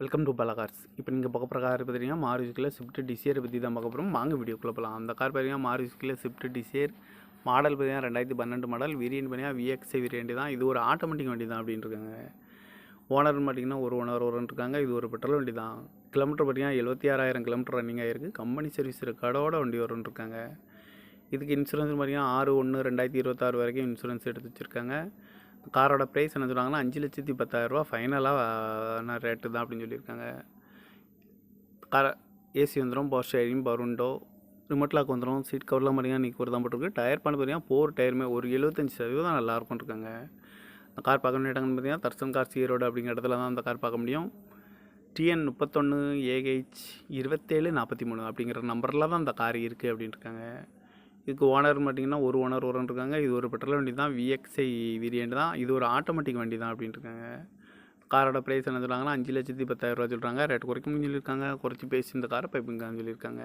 Welcome to பலா cars. இப்போ நீங்கள் பார்க்க போகிற கார் பார்த்தீங்கன்னா மாருதியில் ஸ்விஃப்ட் டிசைரை பற்றி தான் பார்க்க போகிறோம். வாங்க வீடியோக்குள்ளே போகலாம். அந்த கார் பார்த்தீங்கன்னா மாருதியில் ஸ்விஃப்ட் டிசைர் மாடல் பார்த்தீங்கன்னா 2012 மாடல். வேரியன்ட் பார்த்தீங்கன்னா விஎக்ஸ்ஐ வேரியன்ட் தான். இது ஒரு ஆட்டோமேட்டிக் வண்டி தான் அப்படின்னு இருக்காங்க. ஓனர்னு பார்த்தீங்கன்னா ஒரு ஓனர் இருக்காங்க. இது ஒரு பெட்ரோல் வண்டி தான். கிலோமீட்டர் பார்த்தீங்கன்னா 76,000 கிலோமீட்டர் ரன்னிங் ஆகிருக்கு. கம்பெனி சர்வீஸ் ரெக்கார்டோட வண்டி இருக்காங்க. இதுக்கு இன்சூரன்ஸ் பார்த்தீங்கன்னா 6/1/2026 வரைக்கும் இன்சூரன்ஸ் எடுத்து வச்சுருக்காங்க. காரோட ப்ரைஸ் என்ன சொல்கிறாங்கன்னா 5,10,000 ஃபைனலாக ரேட்டு தான் அப்படின்னு சொல்லியிருக்காங்க. கார் ஏசி வந்துடும், power steering, power window, remote lock வந்துடும். சீட் கவர்லாம் பார்த்தீங்கன்னா நீ ஒரு தான் போட்டிருக்கு. டயர் பண்ண பார்த்தீங்கன்னா 4 டயருமே ஒரு 75% நல்லாயிருக்கும் இருக்காங்க. அந்த கார் பார்க்க வேண்டிய இடங்கள்னு பார்த்தீங்கன்னா தர்சன் கார் ஈரோடு அப்படிங்கிற இடத்துல தான் அந்த கார் பார்க்க முடியும். TN 31 AH 2743 அப்படிங்கிற நம்பரில் தான் அந்த கார் இருக்குது அப்படின்னு இருக்காங்க. இதுக்கு ஓனர் பார்த்தீங்கன்னா ஒரு ஓனர் இருக்காங்க. இது ஒரு பெட்ரோல் வண்டி தான், விஎக்ஸ்ஐ வேரியன்ட் தான். இது ஒரு ஆட்டோமேட்டிக் வண்டி தான் அப்படின்ட்டு இருக்காங்க. காரோட ப்ரைஸ் என்ன சொல்கிறாங்கன்னா 5,10,000 சொல்கிறாங்க. ரேட் குறைக்க முடியும்னு சொல்லியிருக்காங்க. குறைச்சி பேசி இந்த காரை பைப்புங்கன்னு சொல்லியிருக்காங்க.